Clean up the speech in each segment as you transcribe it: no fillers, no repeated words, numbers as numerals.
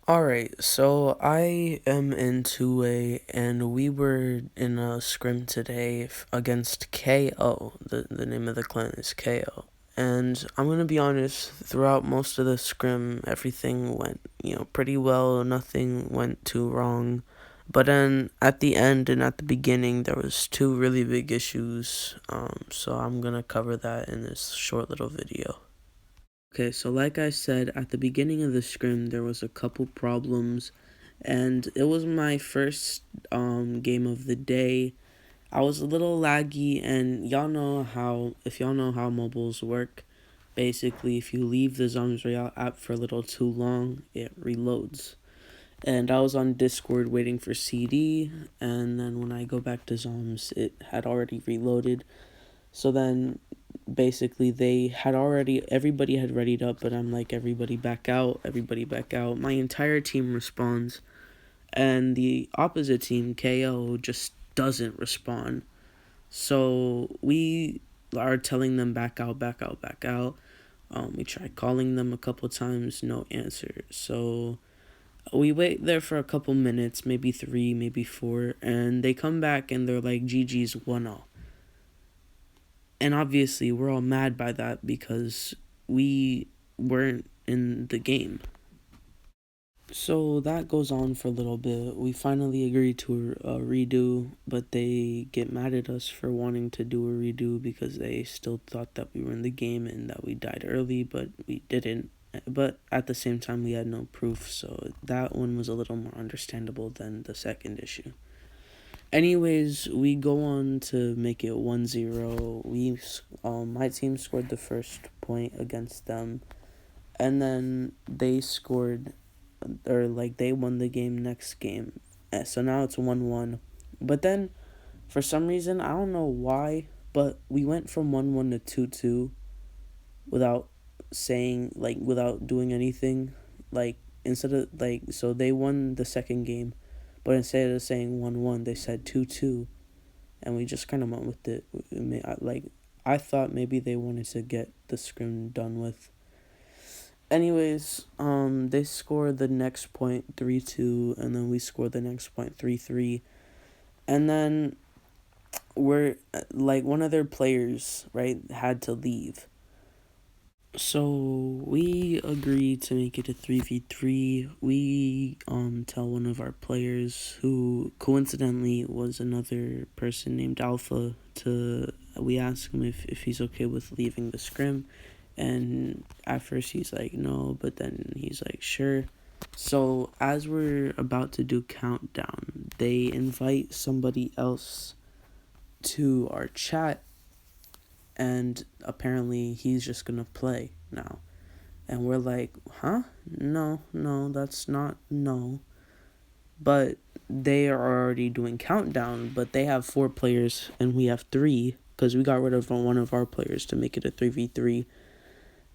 Alright, so I am in 2A, and we were in a scrim today against KO. The name of the clan is KO. And I'm gonna be honest, throughout most of the scrim, everything went, pretty well. Nothing went too wrong. But then at the end and at the beginning, there was two really big issues. So I'm gonna cover that in this short little video. Okay, so like I said, at the beginning of the scrim, there was a couple problems, and it was my first game of the day. I was a little laggy, and if y'all know how mobiles work, basically, if you leave the Zombies Royale app for a little too long, it reloads. And I was on Discord waiting for CD, and then when I go back to Zoms, it had already reloaded. So then basically everybody had readied up, but I'm like, everybody back out, everybody back out. My entire team responds, and the opposite team, KO, just doesn't respond. So we are telling them back out, back out, back out. We tried calling them a couple times, no answer. So we wait there for a couple minutes, maybe 3, maybe 4, and they come back and they're like, GG's 1-0. And obviously, we're all mad by that because we weren't in the game. So that goes on for a little bit. We finally agreed to a redo, but they get mad at us for wanting to do a redo because they still thought that we were in the game and that we died early, but we didn't. But at the same time, we had no proof, so that one was a little more understandable than the second issue. Anyways, we go on to make it 1-0. My team scored the first point against them, and then they scored, or like they won the game next game. So now it's 1-1. But then, for some reason, I don't know why, but we went from 1-1 to 2-2 without without doing anything. So they won the second game, but instead of saying 1-1, they said 2-2, and we just kind of went with it. I thought maybe they wanted to get the scrim done with. Anyways, they scored the next point 3-2, and then we scored the next point 3-3, and then one of their players, right, had to leave. So we agreed to make it a 3v3. We tell one of our players, who coincidentally was another person named Alpha, we ask him if he's okay with leaving the scrim, and at first he's like no, but then he's like sure. So as we're about to do countdown, they invite somebody else to our chat, and apparently he's just gonna play now. And we're like, huh? No, that's not, no. But they are already doing countdown, but they have 4 players and we have 3, because we got rid of one of our players to make it a 3v3.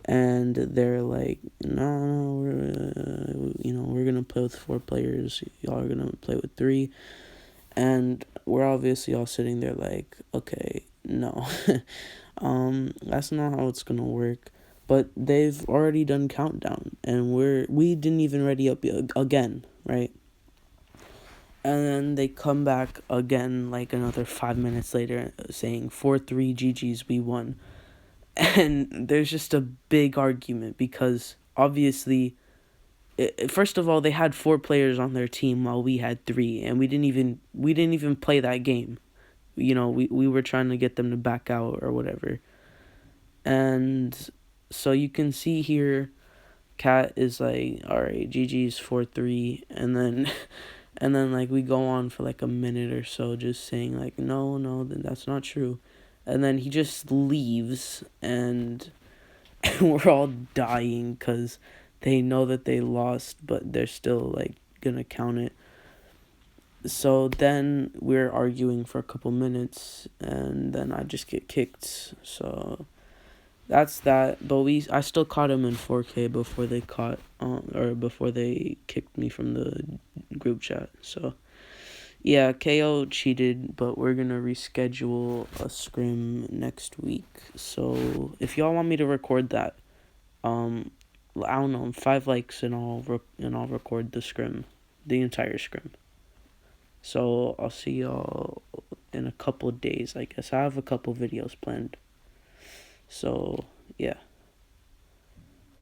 And they're like, no, we're gonna play with 4 players, y'all are gonna play with 3. And we're obviously all sitting there like, okay, no. That's not how it's gonna work. But they've already done countdown, and we didn't even ready up again, right? And then they come back again like another 5 minutes later, saying 4-3 GG's, we won. And there's just a big argument because obviously, first of all, they had 4 players on their team while we had 3, and we didn't even play that game. We were trying to get them to back out or whatever. And so you can see here, Cat is like, alright, GG's 4-3, and then and then like we go on for like a minute or so just saying like no, that's not true. And then he just leaves, and we're all dying because they know that they lost, but they're still like gonna count it. So then we're arguing for a couple minutes, and then I just get kicked. So that's that. But I still caught him in 4K before they kicked me from the group chat. So yeah, KO cheated, but we're gonna reschedule a scrim next week. So if y'all want me to record that, I don't know, 5 likes, and I'll record the entire scrim. So I'll see y'all in a couple days, I guess. I have a couple videos planned. So yeah.